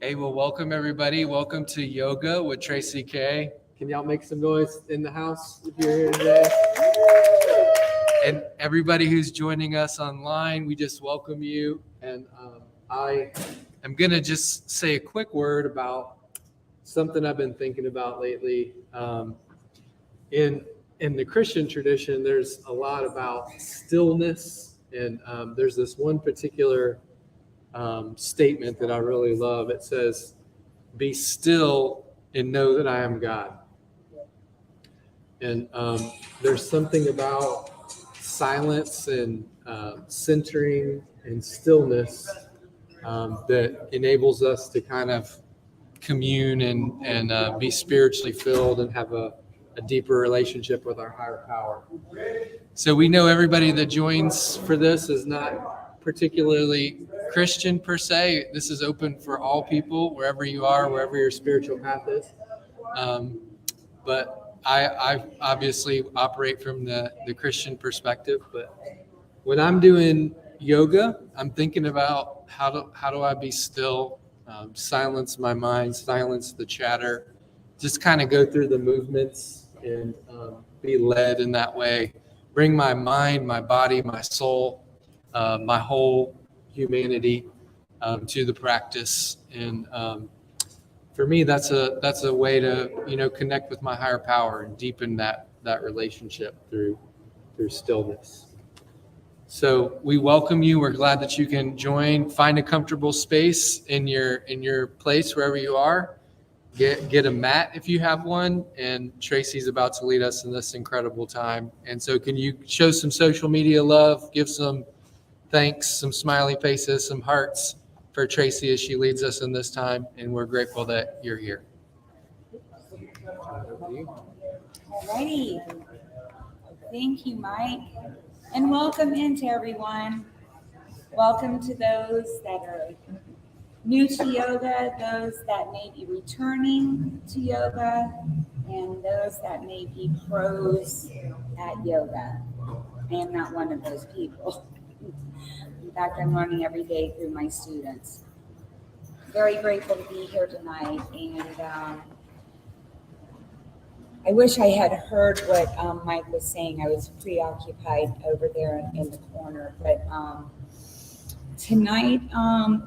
Hey, well, welcome everybody. Welcome to Yoga with Tracy K. Can y'all make some noise in the house if you're here today? And everybody who's joining us online, we just welcome you. And I am going to just say a quick word about something I've been thinking about lately. In the Christian tradition, there's a lot about stillness, and there's this one particular statement that I really love. It says, "Be still and know that I am God." And there's something about silence and centering and stillness that enables us to kind of commune and be spiritually filled and have a deeper relationship with our higher power. So we know everybody that joins for this is not particularly Christian per se. This is open for all people, wherever you are, wherever your spiritual path is. But I obviously operate from the Christian perspective. But when I'm doing yoga, I'm thinking about how do I be still, silence my mind, silence the chatter, just kind of go through the movements and be led in that way. Bring my mind, my body, my soul, my whole humanity to the practice. And for me, that's a way to connect with my higher power and deepen that relationship through stillness. So we welcome you. We're glad that you can join. Find a comfortable space in your place wherever you are. Get a mat if you have one, and Tracy's about to lead us in this incredible time. And so can you show some social media love, give some thanks, some smiley faces, some hearts for Tracy as she leads us in this time, and we're grateful that you're here. Alrighty. Thank you, Mike. And welcome into everyone. Welcome to those that are new to yoga, those that may be returning to yoga, and those that may be pros at yoga. I am not one of those people. In fact, I'm learning every day through my students. Very grateful to be here tonight, and I wish I had heard what Mike was saying. I was preoccupied over there in the corner, but tonight,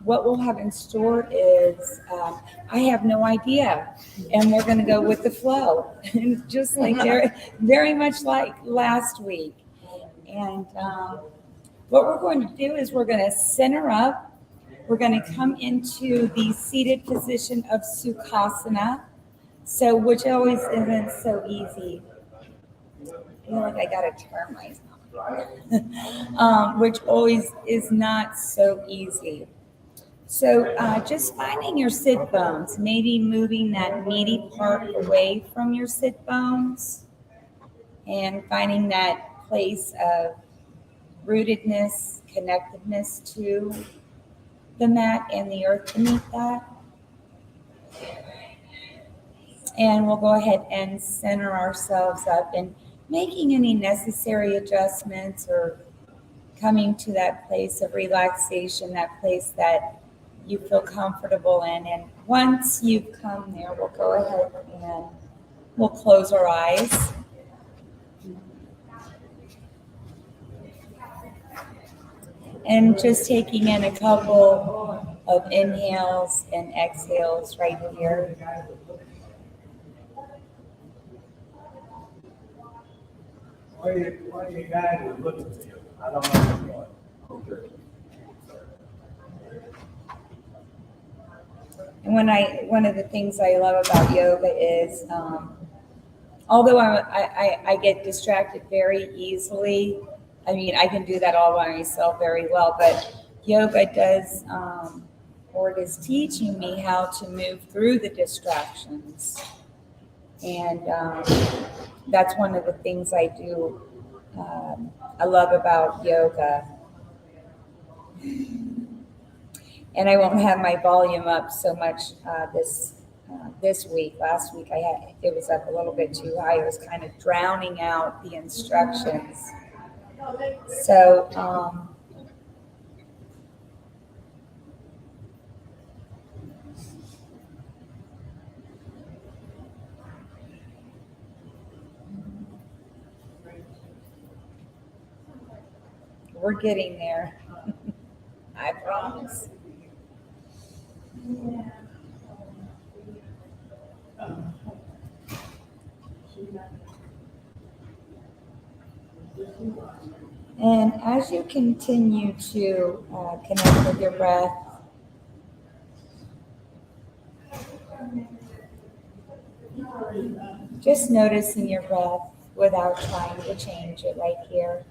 what we'll have in store is, I have no idea, and we're going to go with the flow, just like very much like last week. And what we're going to do is we're going to center up. We're going to come into the seated position of Sukhasana, which always isn't so easy. I feel like I got to turn myself. Which always is not so easy. So just finding your sit bones, maybe moving that meaty part away from your sit bones and finding that place of rootedness, connectedness to the mat and the earth beneath that. And we'll go ahead and center ourselves up and making any necessary adjustments or coming to that place of relaxation, that place that you feel comfortable in. And once you've come there, we'll go ahead and we'll close our eyes. And just taking in a couple of inhales and exhales right here. Why you guys are looking at you? I don't know. And one of the things I love about yoga is, although I get distracted very easily, I mean, I can do that all by myself very well, but yoga does, or it is teaching me how to move through the distractions. And that's one of the things I do, I love about yoga. And I won't have my volume up so much this week. Last week it was up a little bit too high. It was kind of drowning out the instructions. So We're getting there. I promise. And as you continue to connect with your breath, just noticing your breath without trying to change it right here.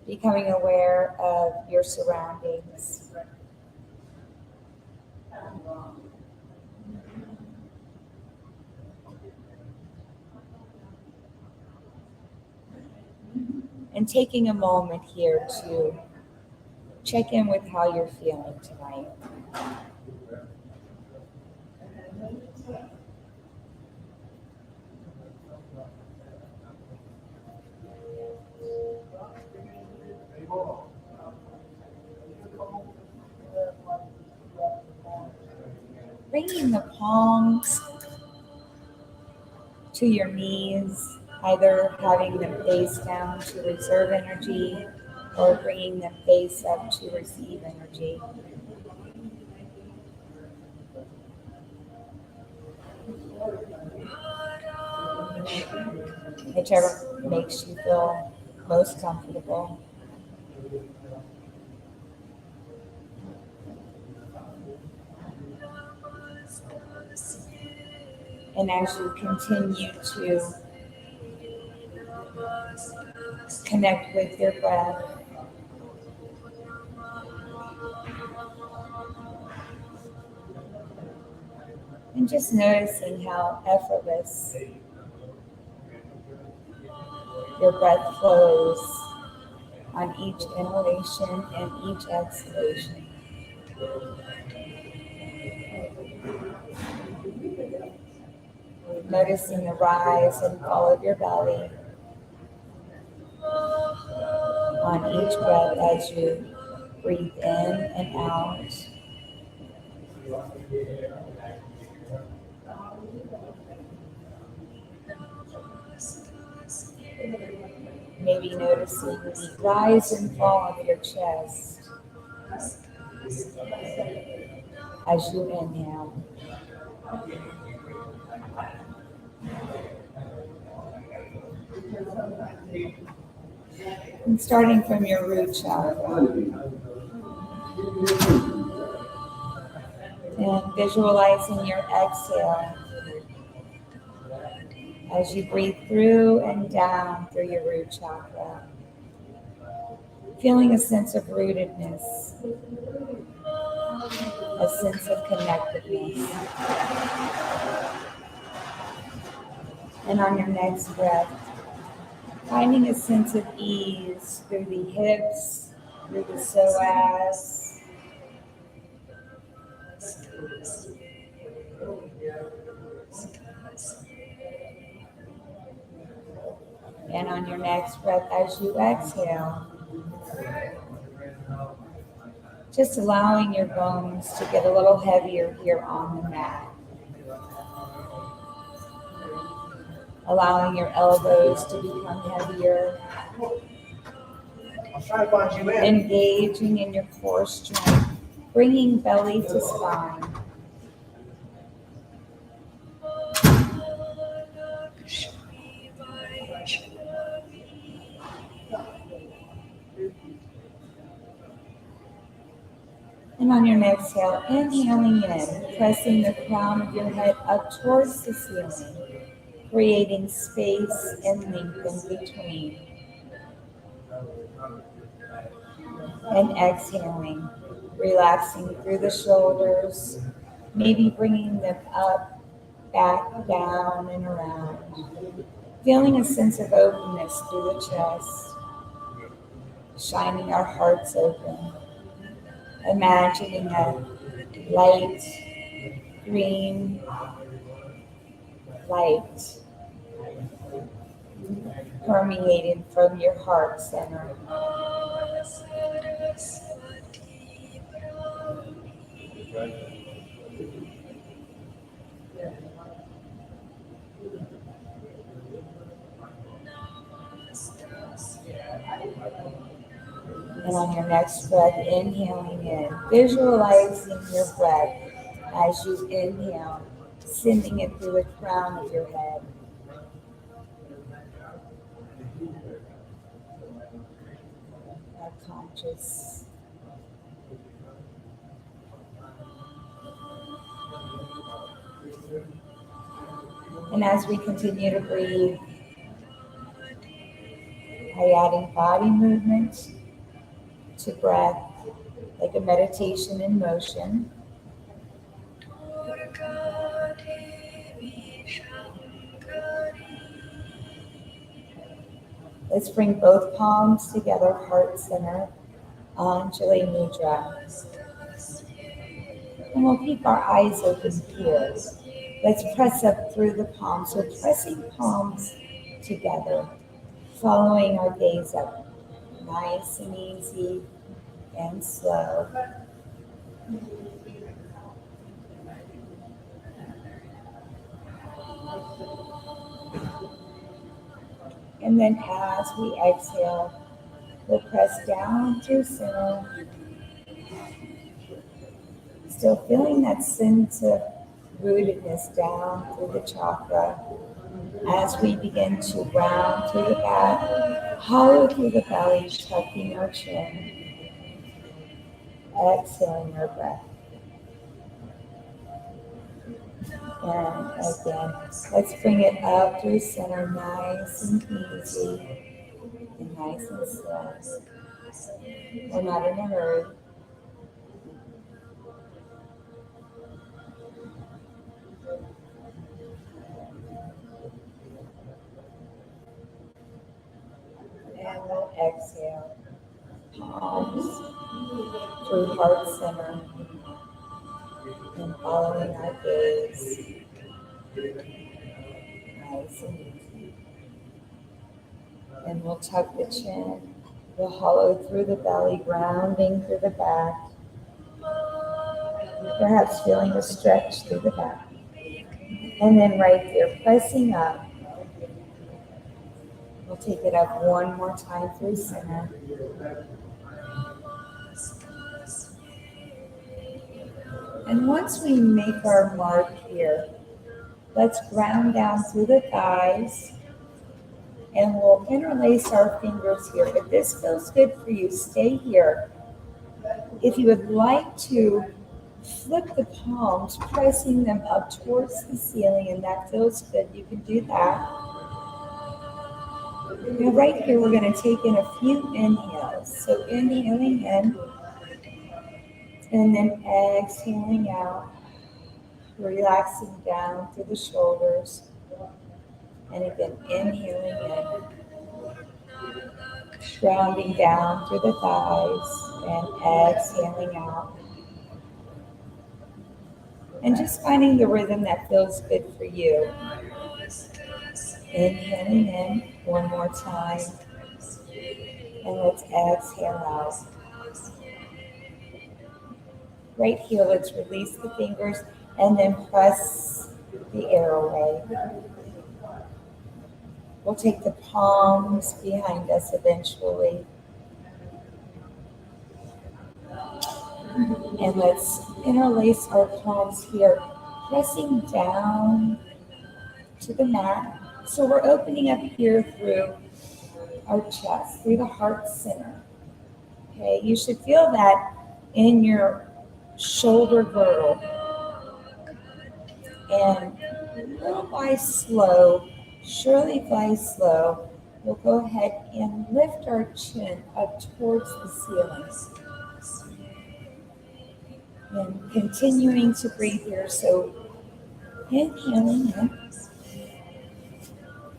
Becoming aware of your surroundings. And taking a moment here to check in with how you're feeling tonight. Bringing the palms to your knees, either having them face down to reserve energy or bringing them face up to receive energy. Whichever makes you feel most comfortable. And as you continue to connect with your breath, and just noticing how effortless your breath flows on each inhalation and each exhalation. Noticing the rise and fall of your belly on each breath as you breathe in and out. Maybe noticing the rise and fall of your chest as you inhale. And starting from your root chakra. And visualizing your exhale as you breathe through and down through your root chakra. Feeling a sense of rootedness, a sense of connectedness. And on your next breath, finding a sense of ease through the hips, through the psoas, and on your next breath as you exhale, just allowing your bones to get a little heavier here on the mat. Allowing your elbows to become heavier. Engaging in your core strength, bringing belly to spine. And on your next exhale, inhaling in, pressing the crown of your head up towards the ceiling, creating space and length in between. And exhaling, relaxing through the shoulders, maybe bringing them up, back, down, and around. Feeling a sense of openness through the chest, shining our hearts open. Imagining a light green light permeating from your heart center. And on your next breath, inhaling in, visualizing your breath as you inhale, sending it through the crown of your head. Our conscious. And as we continue to breathe, by adding body movement to breath, like a meditation in motion, let's bring both palms together, heart center, Anjali Mudra. And we'll keep our eyes open here. Let's press up through the palms. So pressing palms together, following our gaze up, nice and easy and slow. And then as we exhale, we'll press down through center, still feeling that sense of rootedness down through the chakra. As we begin to round through the back, hollow through the belly, tucking our chin, exhaling our breath. And again, let's bring it up through center, nice and easy, and nice and slow. We're not in a hurry. And we'll exhale, palms through heart center, and following our gaze, nice and easy. And we'll tuck the chin, we'll hollow through the belly, rounding through the back, perhaps feeling a stretch through the back. And then right there, pressing up, we'll take it up one more time through center. And once we make our mark here, let's ground down through the thighs, and we'll interlace our fingers here. If this feels good for you, stay here. If you would like to flip the palms, pressing them up towards the ceiling, and that feels good, you can do that. Now right here, we're going to take in a few inhales. So inhaling in, and then exhaling out, relaxing down through the shoulders. And again, inhaling in, grounding down through the thighs, and exhaling out. And just finding the rhythm that feels good for you. Inhaling in one more time, and let's exhale out. Right here, let's release the fingers and then press the air away. We'll take the palms behind us eventually. And let's interlace our palms here, pressing down to the mat. So we're opening up here through our chest, through the heart center. Okay, you should feel that in your shoulder girdle. And little by slow, surely by slow, we'll go ahead and lift our chin up towards the ceiling. And continuing to breathe here. So inhaling in,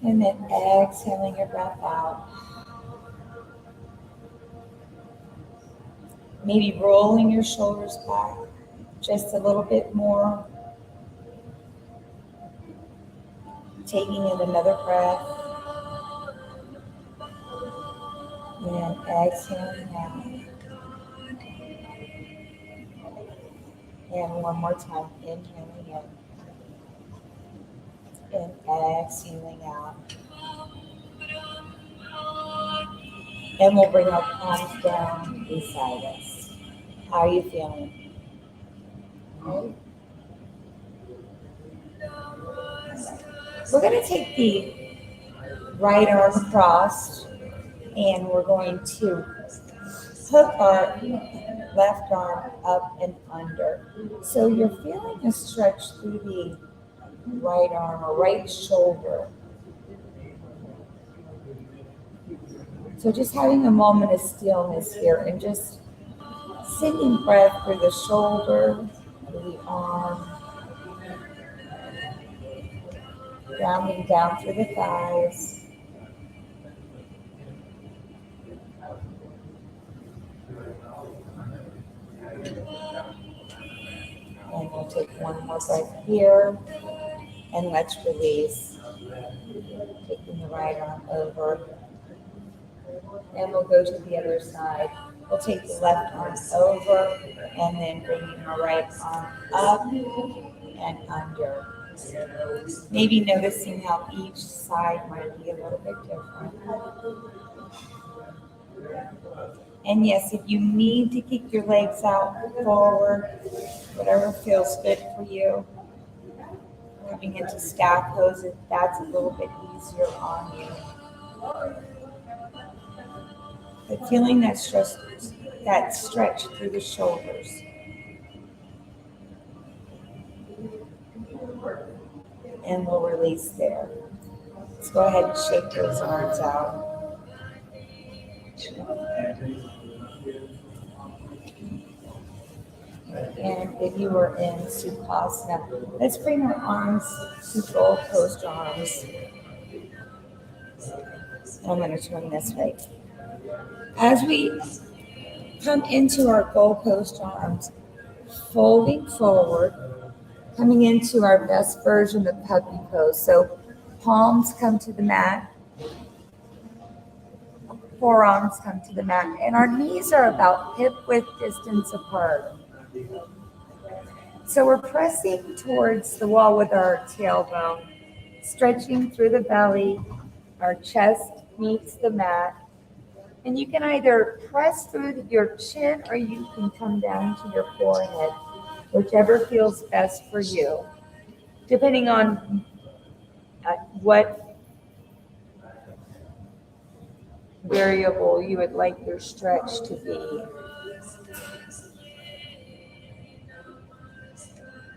and then exhaling your breath out. Maybe rolling your shoulders back just a little bit more. Taking in another breath. And exhaling out. And one more time, inhaling in. And exhaling out. And we'll bring our palms down beside us. How are you feeling? Okay. We're going to take the right arm across and we're going to hook our left arm up and under. So you're feeling a stretch through the right arm or right shoulder. So just having a moment of stillness here and just sending breath through the shoulder, through the arm, grounding down through the thighs. And we'll take one more breath here and let's release. Taking the right arm over. And we'll go to the other side. We'll take the left arm over and then bringing our right arm up and under. Maybe noticing how each side might be a little bit different. And yes, if you need to kick your legs out forward, whatever feels good for you. Coming into staff pose, if that's a little bit easier on you. But feeling that stretch through the shoulders. And we'll release there. Let's go ahead and shake those arms out. And if you were in Sukhasana, let's bring our arms to goalpost arms. I'm going to turn this way. As we come into our goalpost arms, folding forward, coming into our best version of puppy pose. So palms come to the mat, forearms come to the mat, and our knees are about hip width distance apart. So we're pressing towards the wall with our tailbone, stretching through the belly, our chest meets the mat, and you can either press through your chin or you can come down to your forehead, whichever feels best for you, depending on what variable you would like your stretch to be.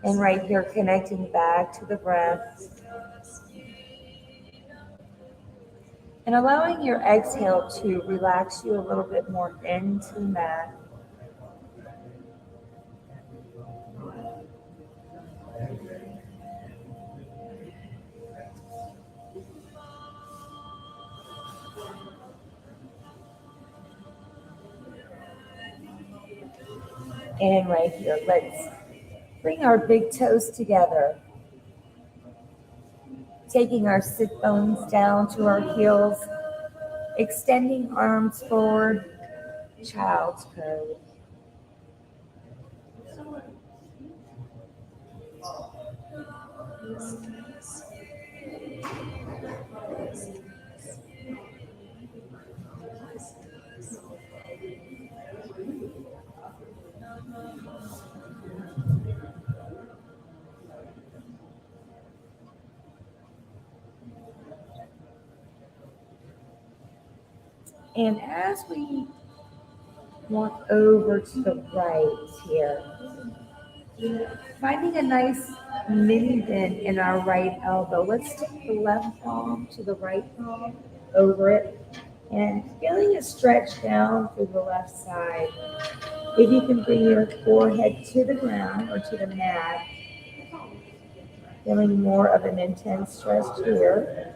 And right here, connecting back to the breath. And allowing your exhale to relax you a little bit more into the mat. And right here, let's bring our big toes together. Taking our sit bones down to our heels, extending arms forward, child's pose. And as we walk over to the right here, finding a nice mini bend in our right elbow. Let's take the left palm to the right palm, over it, and feeling a stretch down through the left side. If you can bring your forehead to the ground or to the mat, feeling more of an intense stretch here.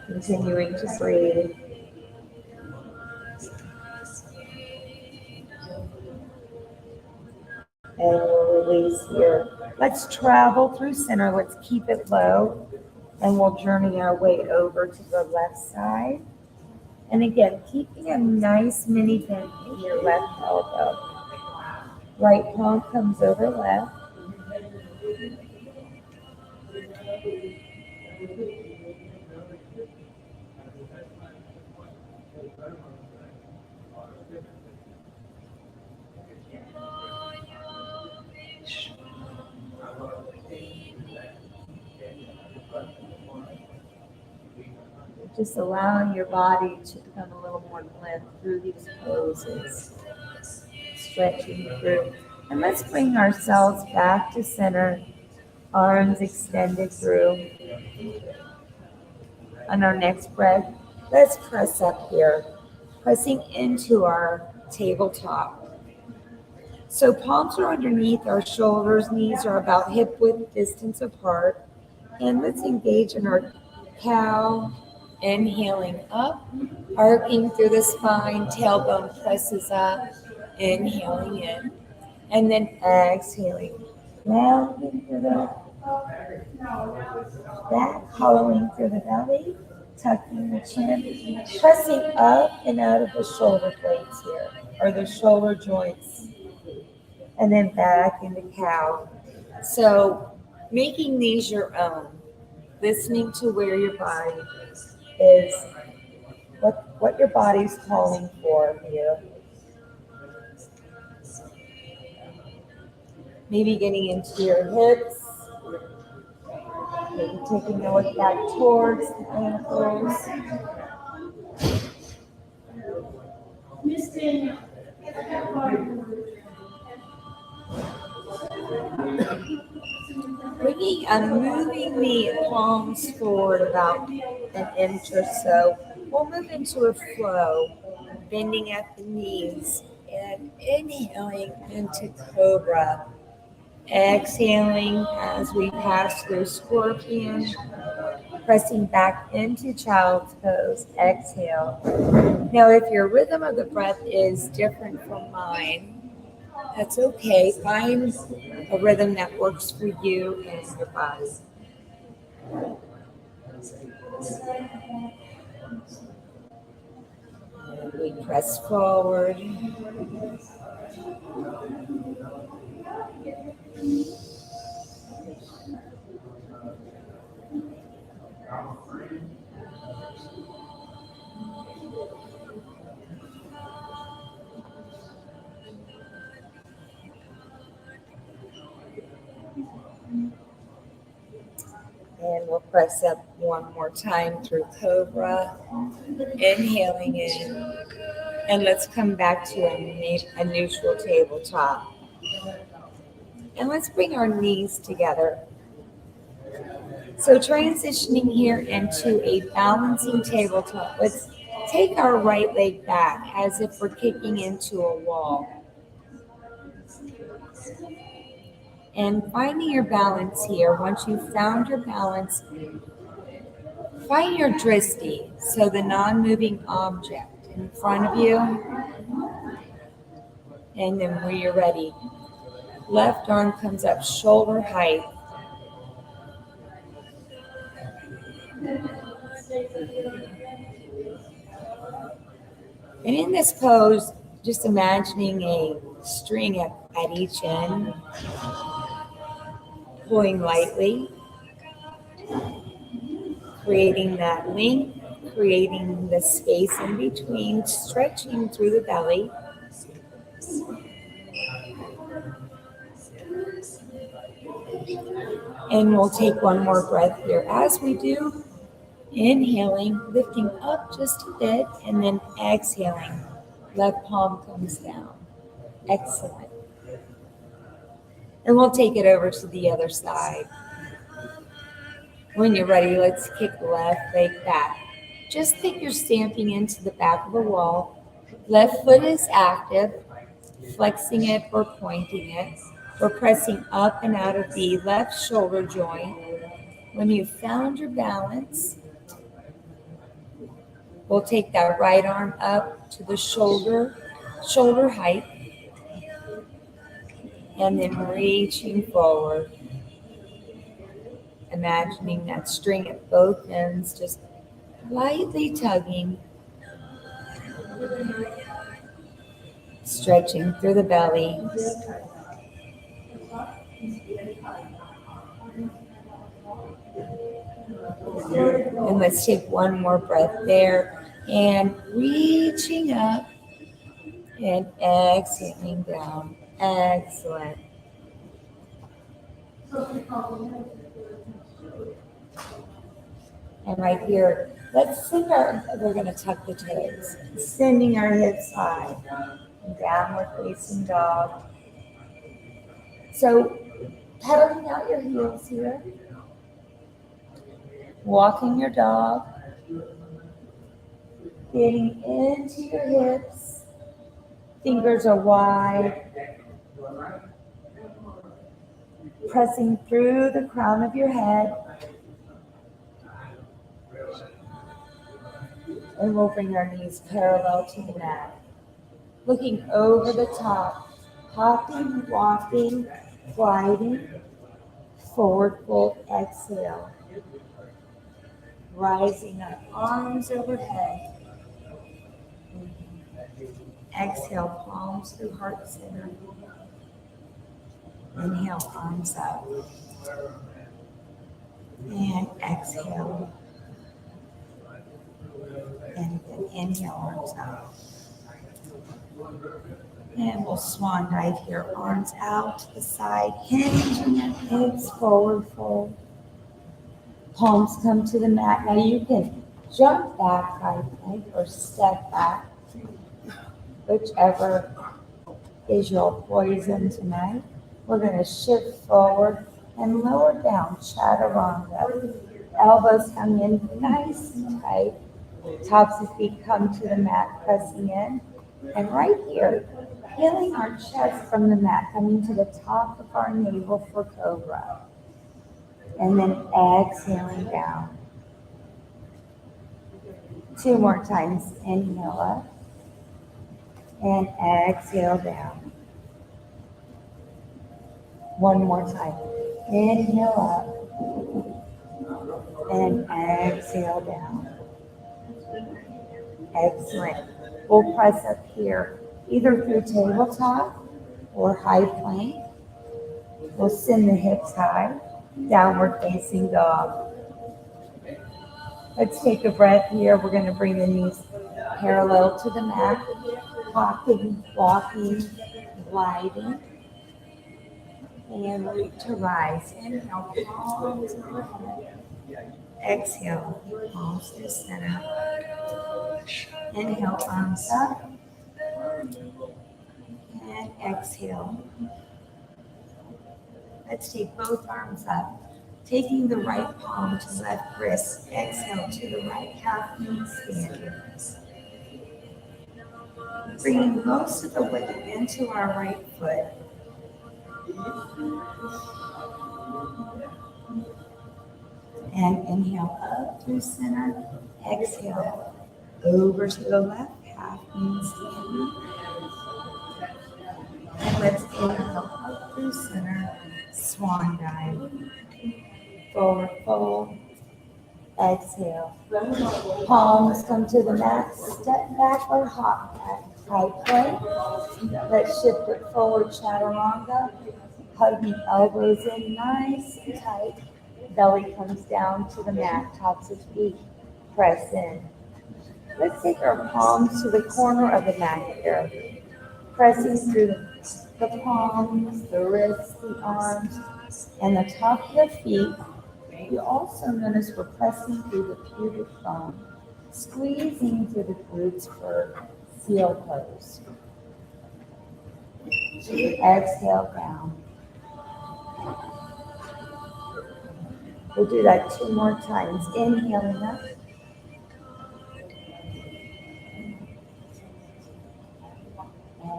Continuing to breathe. And we'll release here. Let's travel through center. Let's keep it low. And we'll journey our way over to the left side. And again, keeping a nice mini bend in your left elbow. Right palm comes over left. Just allowing your body to become a little more limp through these poses. Stretching through. And let's bring ourselves back to center. Arms extended through. On our next breath, let's press up here, pressing into our tabletop. So palms are underneath our shoulders, knees are about hip width distance apart. And let's engage in our cow, inhaling up, arcing through the spine, tailbone presses up, inhaling in, and then exhaling, rounding through the back, hollowing through the belly, tucking the chin, pressing up and out of the shoulder blades here, or the shoulder joints, and then back into cow. So making these your own, listening to where your body is, what your body's calling for you. Maybe getting into your hips, maybe taking a look back towards the ankles. Moving the palms forward about an inch or so. We'll move into a flow, bending at the knees and inhaling into cobra. Exhaling as we pass through scorpion, pressing back into child's pose. Exhale. Now, if your rhythm of the breath is different from mine, that's okay. Find a rhythm that works for you and your body. And we press forward. And we'll press up one more time through cobra, inhaling in. And let's come back to a neutral tabletop. And let's bring our knees together. So transitioning here into a balancing tabletop. Let's take our right leg back as if we're kicking into a wall. And finding your balance here. Once you've found your balance, find your dristi, so the non-moving object in front of you. And then when you're ready, left arm comes up shoulder height. And in this pose, just imagining a string at each end, pulling lightly, creating that length, creating the space in between, stretching through the belly. And we'll take one more breath here. As we do, inhaling, lifting up just a bit, and then exhaling. Left palm comes down. Excellent. And we'll take it over to the other side. When you're ready, let's kick the left leg back. Just think you're stamping into the back of the wall. Left foot is active, flexing it or pointing it. We're pressing up and out of the left shoulder joint. When you've found your balance, we'll take that right arm up to the shoulder height, and then reaching forward. Imagining that string at both ends, just lightly tugging, stretching through the belly. And let's take one more breath there, and reaching up and exhaling down. Excellent. And right here, We're going to tuck the toes, sending our hips high, downward facing dog. So pedaling out your heels here, walking your dog, getting into your hips, fingers are wide, pressing through the crown of your head, and we'll bring our knees parallel to the mat. Looking over the top, hopping, walking, gliding, forward fold, exhale. Rising up, arms overhead. Exhale, palms through heart center. Inhale, arms up. And exhale. And then inhale, arms up. And we'll swan dive here, arms out to the side, hinging your hips, forward fold. Palms come to the mat. Now you can jump back, I think, or step back, whichever is your poison tonight. We're going to shift forward and lower down, chaturanga. Elbows come in nice and tight. Tops of feet come to the mat, pressing in. And right here, feeling our chest from the mat, coming to the top of our navel for cobra. And then exhaling down. 2 more times. Inhale up. And exhale down. 1 more time. Inhale up. And exhale down. Excellent. We'll press up here, either through tabletop or high plank. We'll send the hips high, downward facing dog. Let's take a breath here. We're going to bring the knees parallel to the mat, hopping, walking, gliding, and root to rise. Inhale, palms overhead. Exhale, palms to center. Inhale, arms up. And exhale. Let's take both arms up. Taking the right palm to left wrist. Exhale to the right half knee standing. Bringing most of the weight into our right foot. And inhale up through center. Exhale over to the left half knee standing. And let's inhale up through center. Swan dive. Forward fold. Exhale. Palms come to the mat. Step back or hop back. High plank. Let's shift it forward. Chaturanga. Hugging elbows in nice and tight. Belly comes down to the mat. Tops of feet press in. Let's take our palms to the corner of the mat here. Pressing through the palms, the wrists, the arms, and the top of the feet. You also notice we're pressing through the pubic bone, squeezing through the glutes for seal pose. Exhale down. We'll do that 2 more times. Inhaling up.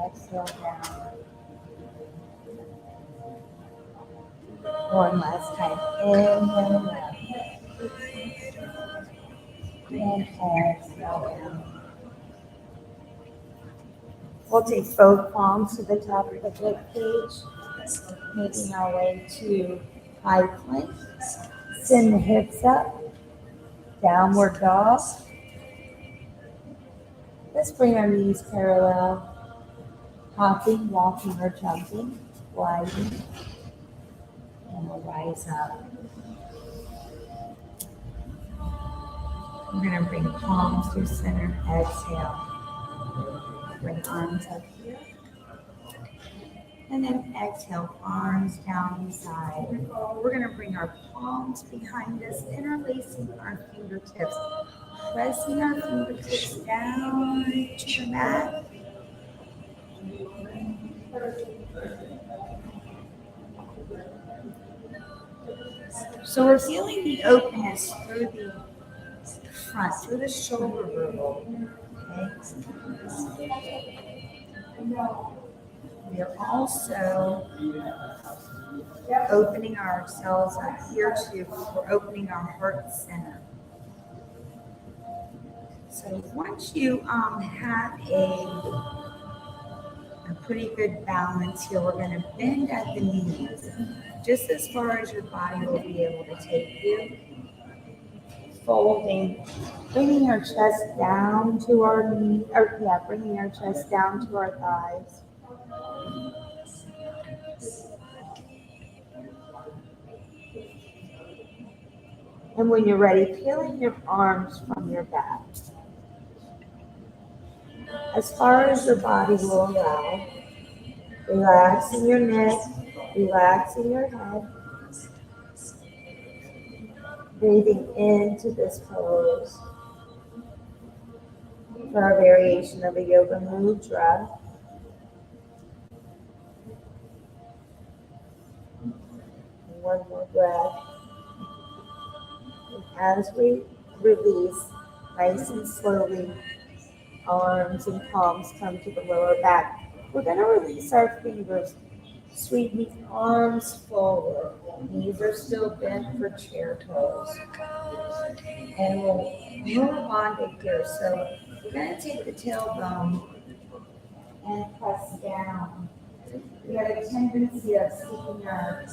Exhale down. 1 last time. Inhaling up. And exhale down. We'll take both palms to the top of the rib cage, making our way to high plank. Send the hips up. Downward dog. Let's bring our knees parallel. Hopping, walking, or jumping, gliding, and we'll rise up. We're going to bring palms through center, exhale. Bring arms up here. And then exhale, arms down the side. We're going to bring our palms behind us, interlacing our fingertips. pressing our fingertips down to the mat. So we're feeling the openness through the front, through the shoulder girdle. Okay. We are also opening ourselves up here too. We're opening our heart center. So once you have a pretty good balance here, we're going to bend at the knees, just as far as your body will be able to take you. Folding, bringing our chest down to our knee, bringing our chest down to our thighs. And when you're ready, peeling your arms from your back. As far as your body will allow, relaxing your neck, relaxing your head. Breathing into this pose for our variation of a yoga mudra. One more breath. And as we release, nice and slowly, arms and palms come to the lower back. We're going to release our fingers, sweeping arms forward. Knees are still bent for chair pose. And we'll move on to here. So we're going to take the tailbone and press down. We have a tendency of sticking our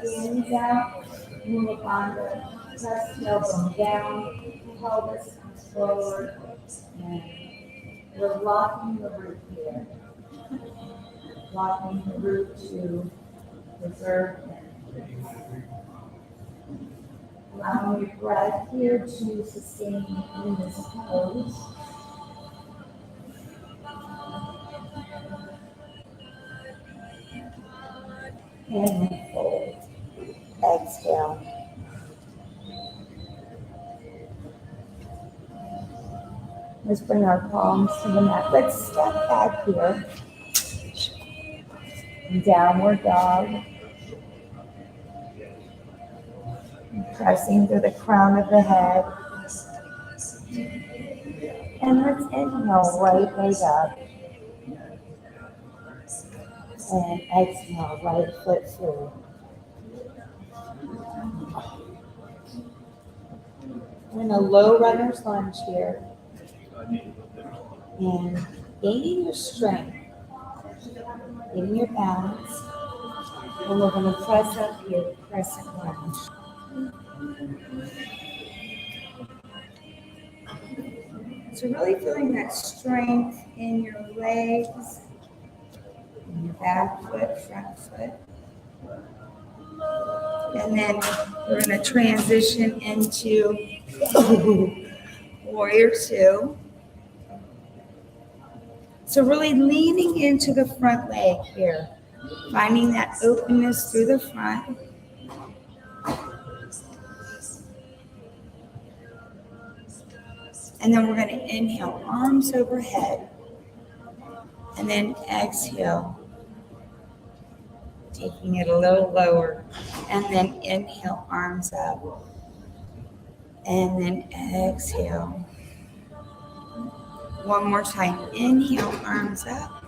hands out. Move on to press tailbone down, pelvis comes forward, and we're locking the root here. Locking the root to reserve. Allowing your breath here to sustain in this pose. And fold. Exhale. Let's bring our palms to the mat. Let's step back here. Downward dog. Pressing through the crown of the head. And let's inhale, right leg up. And exhale, right foot through. We're in a low runner's lunge here. And gaining your strength, getting your balance. And we're going to press up here, crescent lunge. So really feeling that strength in your legs, in your back foot, front foot. And then we're going to transition into Warrior Two. So really leaning into the front leg here, finding that openness through the front. And then we're going to inhale, arms overhead. And then exhale, taking it a little lower. And then inhale, arms up. And then exhale. One more time, inhale, arms up.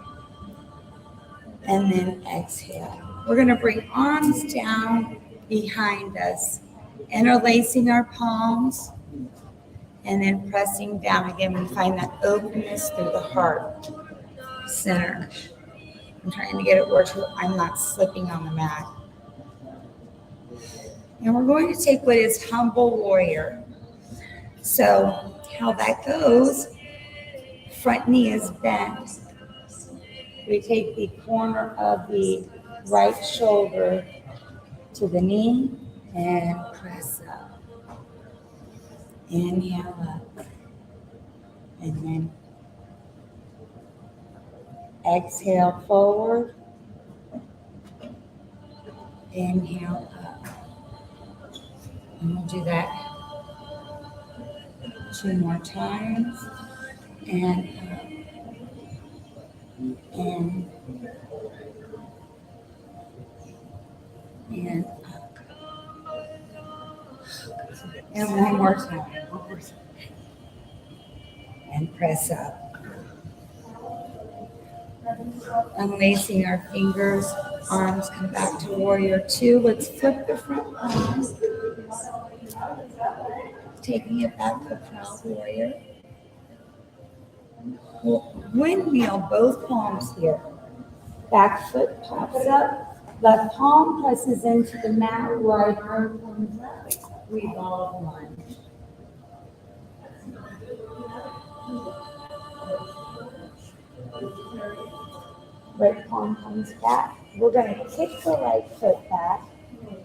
And then exhale. We're going to bring arms down behind us, interlacing our palms. And then pressing down again, we find that openness through the heart center. I'm trying to get it where I'm not slipping on the mat. And we're going to take what is humble warrior. So how that goes, front knee is bent. We take the corner of the right shoulder to the knee and press up. Inhale up, and then exhale forward, inhale up. And we'll do that 2 more times. And and and and one more time. And press up. Unlacing our fingers, arms come back to warrior 2. Let's flip the front palm. Taking it back to proud warrior. Windmill, both palms here. Back foot pops up. Left palm presses into the mat. Right arm comes up. Revolve lunge. Right palm comes back. We're going to kick the right foot back.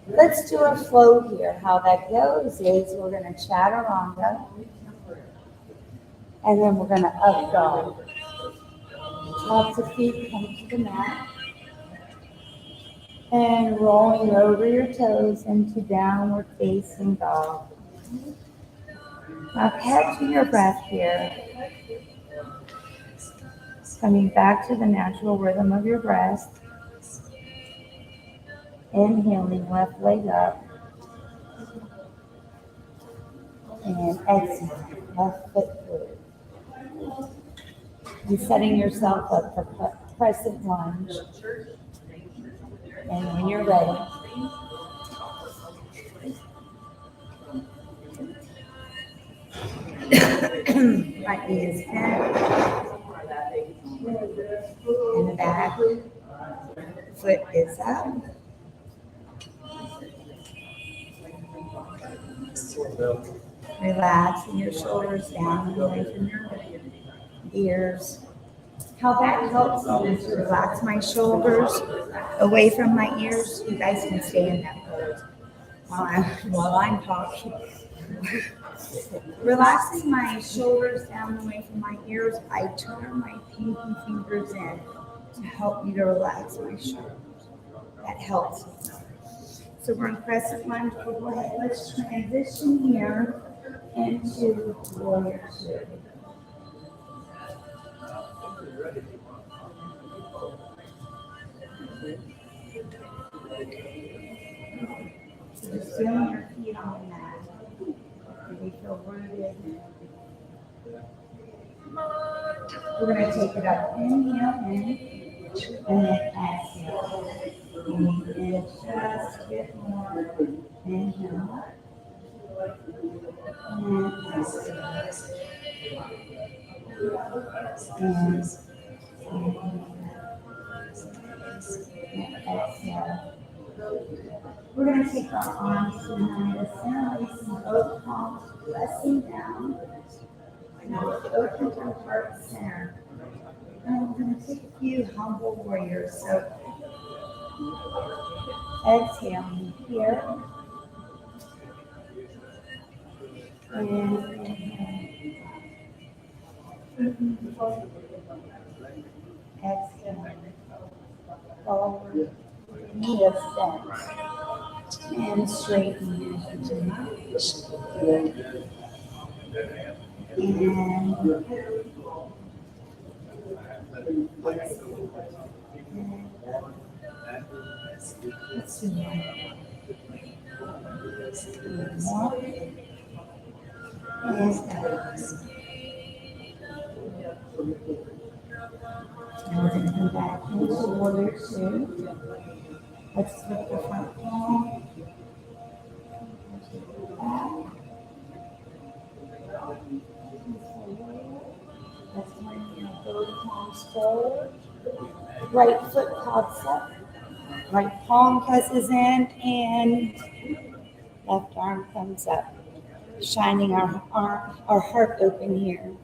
Let's do a flow here. How that goes is we're going to chaturanga. And then we're going to up dog. Tops of feet come to the mat. And rolling over your toes into downward facing dog. Now catch your breath here. Coming back to the natural rhythm of your breath. Inhaling, left leg up. And exhale, left foot through. You're setting yourself up for crescent lunge. And when you're ready, right knee is bent, and back foot is up. Relaxing your shoulders down and away from your ears. How that helps me is to relax my shoulders away from my ears. You guys can stay in that pose while I'm talking. Relaxing my shoulders down and away from my ears, I turn my pinky fingers in to help me to relax my shoulders. That helps me. So we're in crescent lunge. We'll go ahead. Let's transition here into warrior 2. So just feeling your feet on the mat. Do they feel rooted? We're going to take it up. Inhale in, and then exhale. And just a bit more. Inhale. And exhale. And exhale. We're going to take our arms behind us now, releasing both palms, pressing down. Now let's open to heart center. And we're going to take a few humble warriors. So exhaling here. And exhale. Forward. Knee extends. And straighten as you do. Let's do one more. Now we're going to come back into warrior 2. Let's flip the front palm. Let's bring both palms forward. Right foot pops up. Right palm presses in and left arm comes up. Shining our heart open here.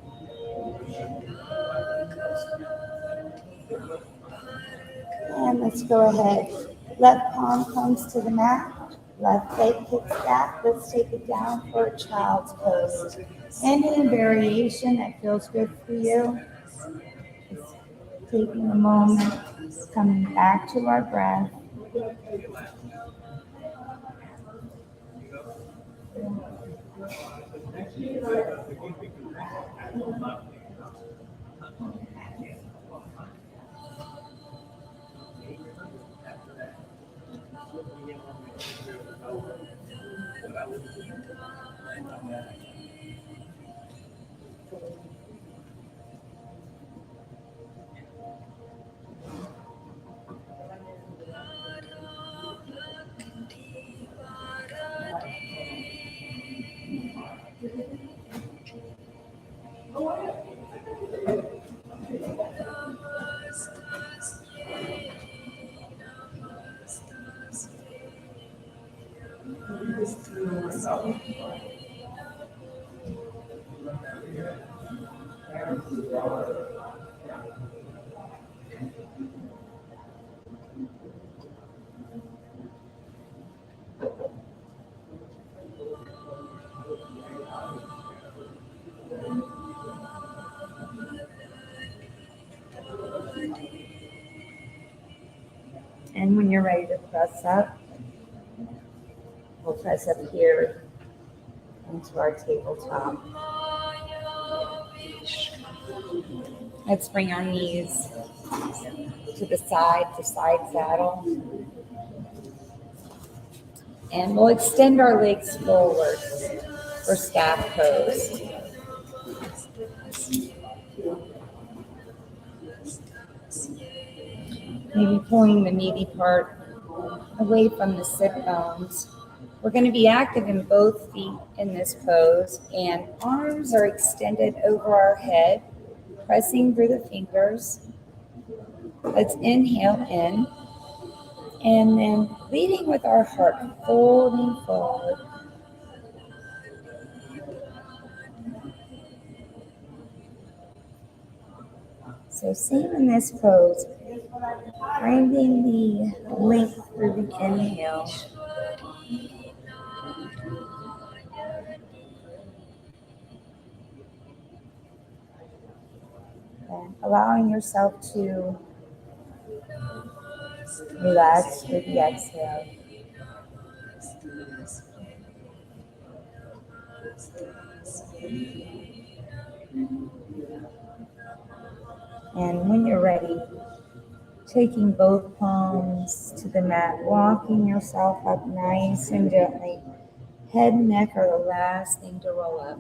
And let's go ahead. Left palm comes to the mat. Left leg kicks back. Let's take it down for a child's pose. Any variation that feels good for you. Just taking a moment, coming back to our breath. And when you're ready to press up, we'll press up here into our tabletop. Let's bring our knees to the side for side saddle. And we'll extend our legs forward for staff pose. Maybe pulling the meaty part away from the sit bones. We're going to be active in both feet in this pose, and arms are extended over our head, pressing through the fingers. Let's inhale in, and then leading with our heart, folding forward. So same in this pose, finding the length through the inhale. And allowing yourself to relax with the exhale. And when you're ready, taking both palms to the mat, walking yourself up nice and gently. Head and neck are the last thing to roll up.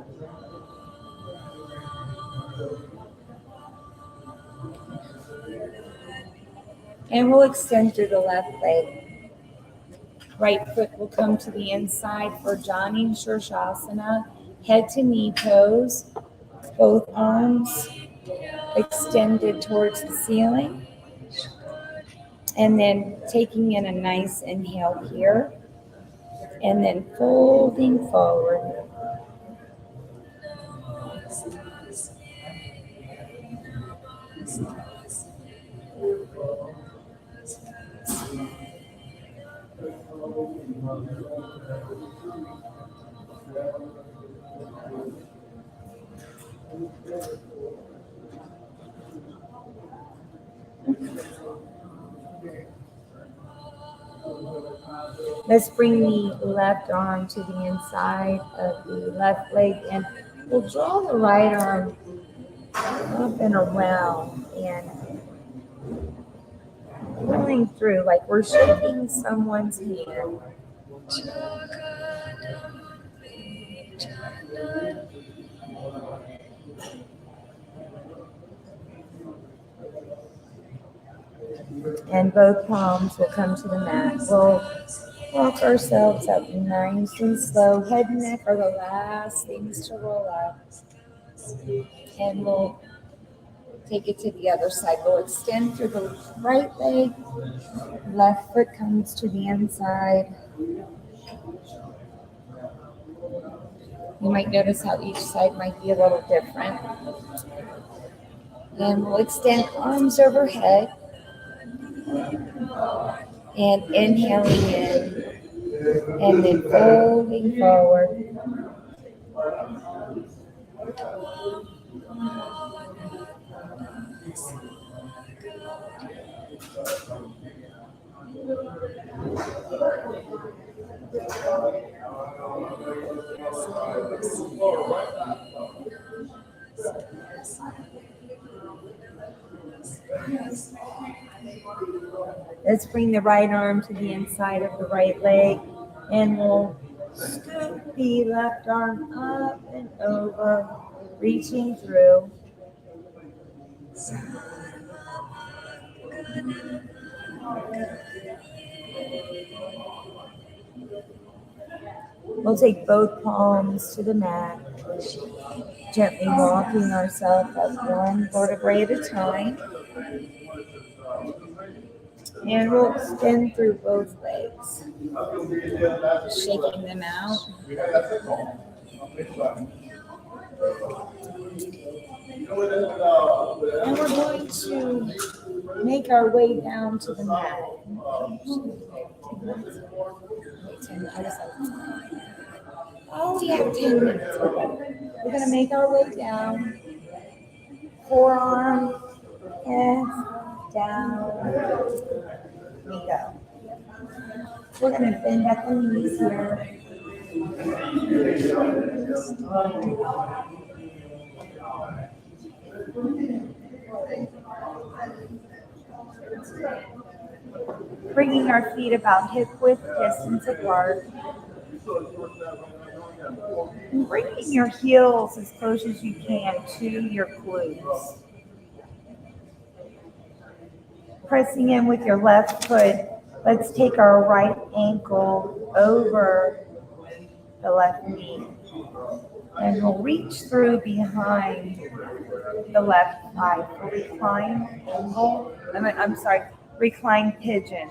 And we'll extend through the left leg. Right foot will come to the inside for Jani Shirshasana, head to knee pose. Both arms extended towards the ceiling. And then taking in a nice inhale here. And then folding forward. Let's bring the left arm to the inside of the left leg, and we'll draw the right arm up and around and pulling through like we're shaking someone's hand. And both palms will come to the mat. We'll walk ourselves up nice and slow. Head and neck are the last things to roll up. And we'll take it to the other side. We'll extend through the right leg. Left foot comes to the inside. You might notice how each side might be a little different. And we'll extend arms overhead. And inhaling in. And then folding forward. Let's bring the right arm to the inside of the right leg, and we'll scoop the left arm up and over, reaching through. We'll take both palms to the mat, gently walking ourselves up one vertebrae at a time. And we'll extend through both legs, shaking them out. And we're going to make our way down to the mat. Oh, we have 10 minutes. We're going to make our way down. Forearm, head, down. We go. We're going to bend at the knees here. Bringing our feet about hip width distance apart. And bringing your heels as close as you can to your glutes. Pressing in with your left foot, let's take our right ankle over the left knee. And we'll reach through behind the left thigh for reclined angle. Reclined pigeon.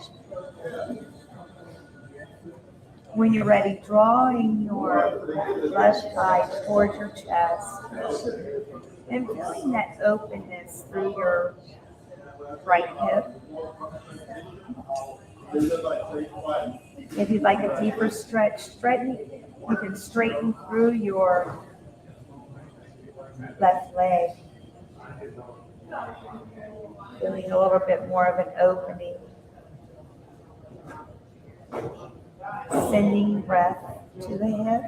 When you're ready, drawing your left thigh towards your chest and feeling that openness through your right hip. If you'd like a deeper stretch, you can straighten through your left leg. Feeling a little bit more of an opening. Sending breath to the hip.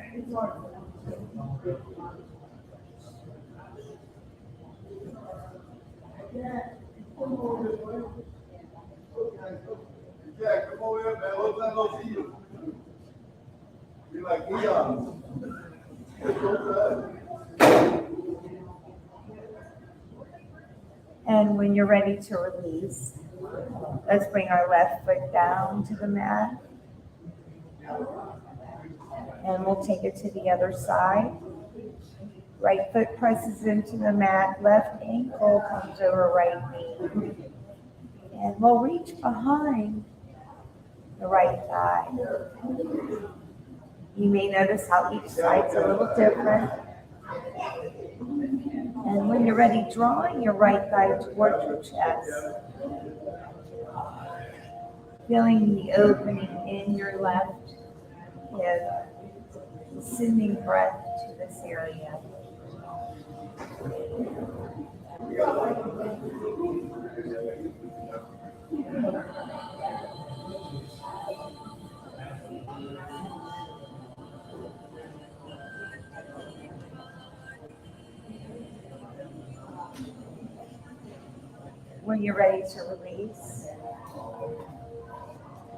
Jack, come over here, man. Long time no see you. You're like Leon. And when you're ready to release, let's bring our left foot down to the mat. And we'll take it to the other side. Right foot presses into the mat, left ankle comes over right knee. And we'll reach behind the right thigh. You may notice how each side's a little different. And when you're ready, drawing your right thigh towards your chest. Feeling the opening in your left hip. Sending breath to this area. When you're ready to release,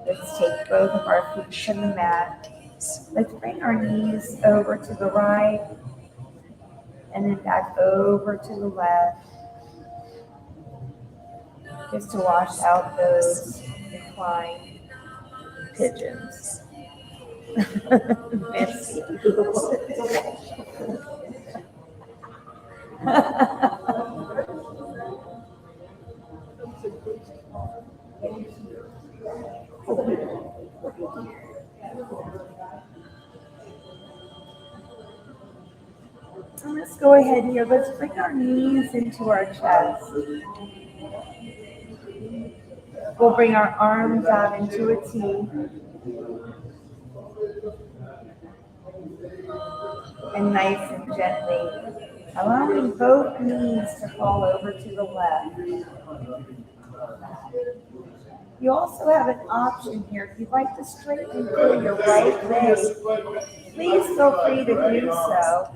let's take both of our feet to the mat. Let's bring our knees over to the right and then back over to the left, just to wash out those reclined pigeons. Miss you. So let's go ahead here. Let's bring our knees into our chest. We'll bring our arms out into a T. And nice and gently, allowing both knees to fall over to the left. You also have an option here. If you'd like to straighten through your right leg, please feel free to do so.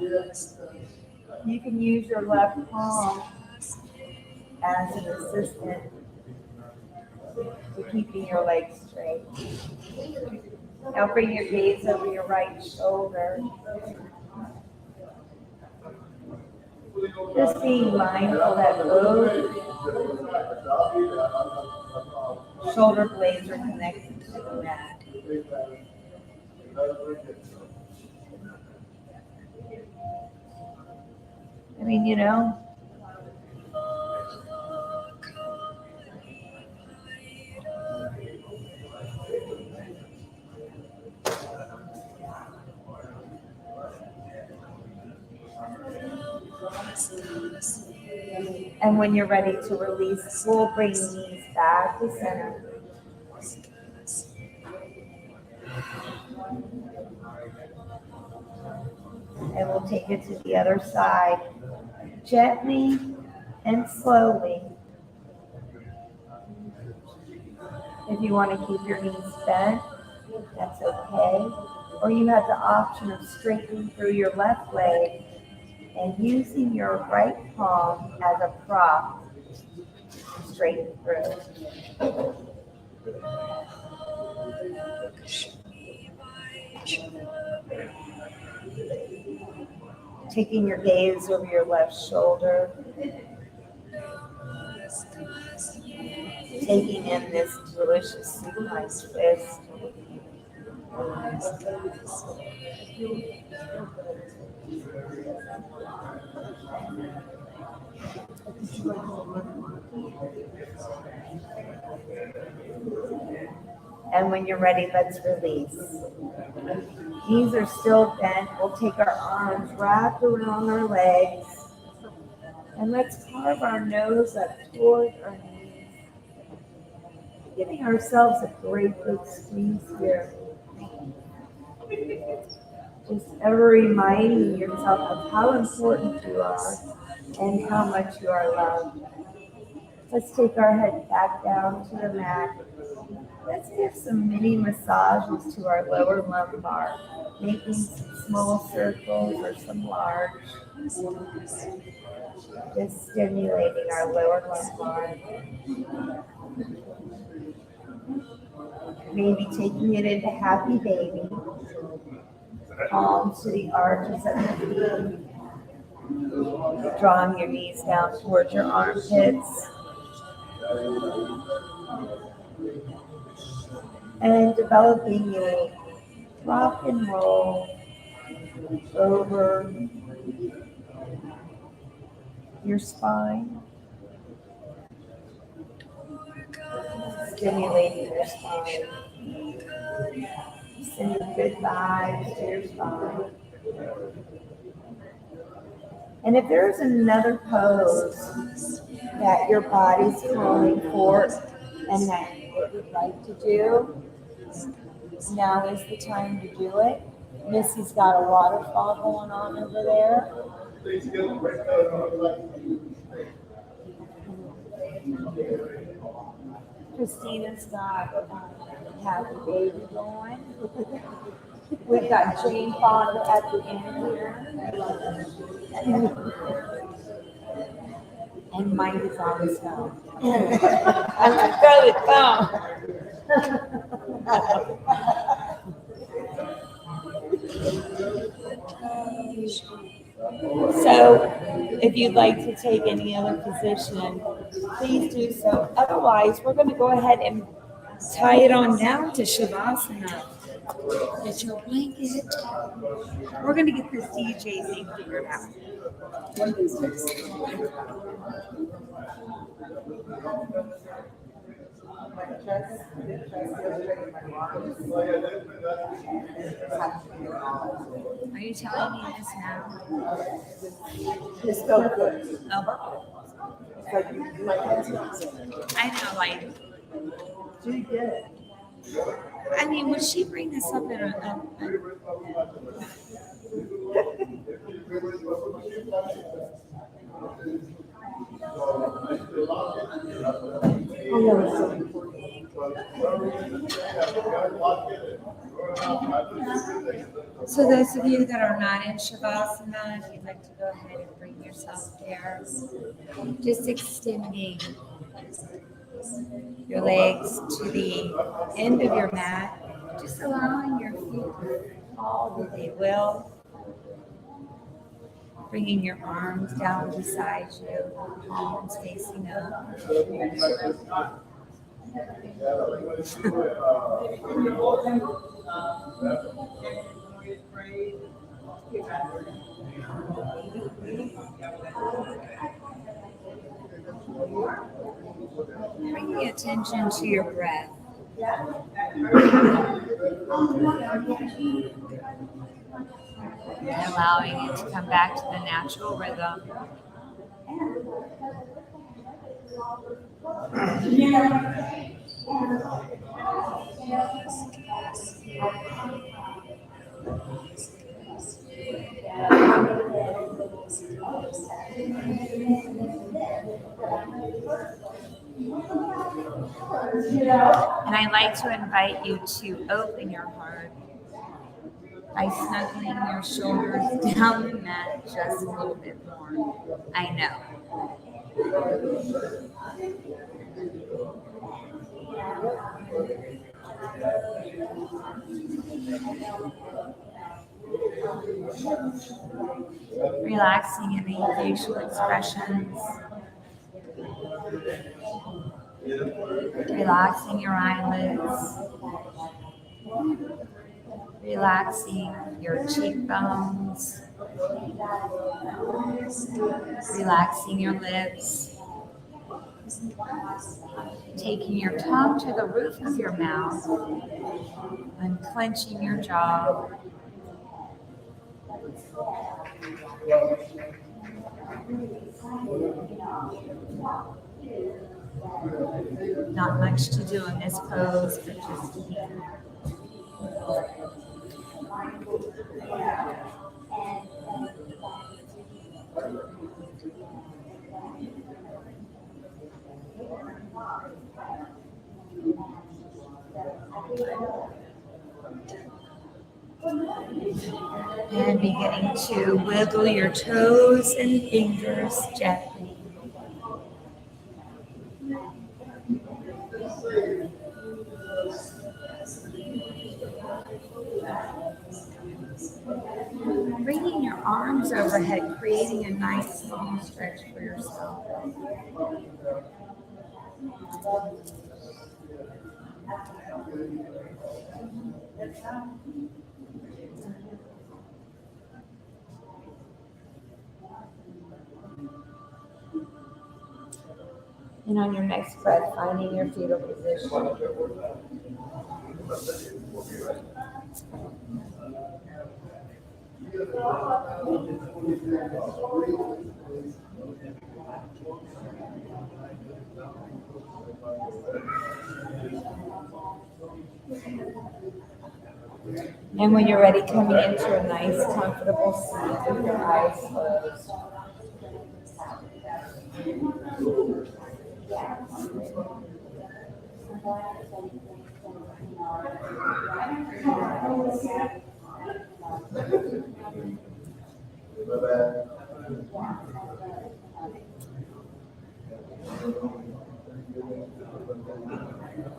You can use your left palm as an assistant to keeping your legs straight. Now bring your gaze over your right shoulder. Just being mindful that both shoulder blades are connected to the mat. I mean, you know, and when you're ready to release, we'll bring the knees back to center. And we'll take it to the other side. Gently and slowly. If you want to keep your knees bent, that's okay. Or you have the option of straightening through your left leg and using your right palm as a prop to straighten through. Taking your gaze over your left shoulder. Taking in this delicious supine twist. And when you're ready, let's release. Knees are still bent. We'll take our arms wrapped around our legs. And let's carve our nose up toward our knees. Giving ourselves a great big squeeze here. Just ever reminding yourself of how important you are and how much you are loved. Let's take our head back down to the mat. Let's give some mini massages to our lower lumbar, making some small circles or some large. Just stimulating our lower lumbar. Maybe taking it into happy baby. Palms to the arches of the feet. Drawing your knees down towards your armpits. And developing a rock and roll over your spine. Stimulating your spine. Sending good vibes to your spine. And if there's another pose that your body's calling for and that you would like to do, now is the time to do it. Missy's got a waterfall going on over there. Christina's got happy baby going. We've got Jane Fonda at the end here. And Mike is on his phone. I'm going to throw the phone. So, if you'd like to take any other position, please do so. Otherwise, we're going to go ahead and tie it on down to Shavasana. Get your blanket. We're going to get this DJ thing figured out. Are you telling me this now? This felt good. Oh, Like you like it. I know, like, She did. I mean, would she bring this up in Oh, that was so important. So those of you that are not in Shavasana, if you'd like to go ahead and bring yourself there, just extending your legs to the end of your mat, just allowing your feet to fall where they will, bringing your arms down beside you, palms facing up. Bring the attention to your breath. And allowing it to come back to the natural rhythm. And I'd like to invite you to open your heart by snuggling your shoulders down the mat just a little bit more. I know. Relaxing any facial expressions. Relaxing your eyelids. Relaxing your cheekbones. Relaxing your lips. Taking your tongue to the roof of your mouth. Unclenching your jaw. Not much to do in this pose, but just to be. And beginning to wiggle your toes and fingers gently. Bringing your arms overhead, creating a nice long stretch for yourself. And on your next breath, finding your fetal position. And when you're ready, coming into a nice, comfortable seat with your eyes closed.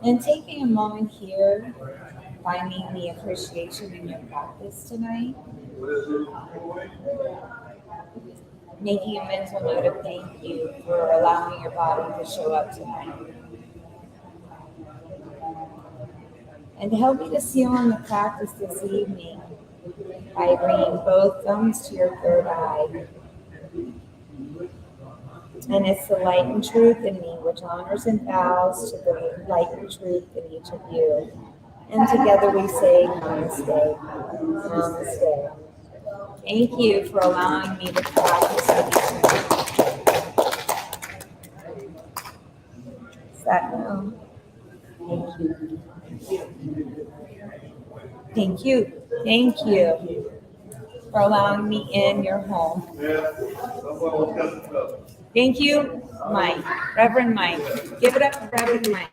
And taking a moment here, finding the appreciation in your practice tonight. Making a mental note of thank you for allowing your body to show up tonight. And to help you to seal on the practice this evening by bringing both thumbs to your third eye. And it's the light and truth in me, which honors and bows to the light and truth in each of you. And together we say namaste. Namaste. Thank you for allowing me to practice with you. Sat down. Thank you. Thank you for allowing me in your home. Thank you, Mike. Reverend Mike. Give it up for Reverend Mike.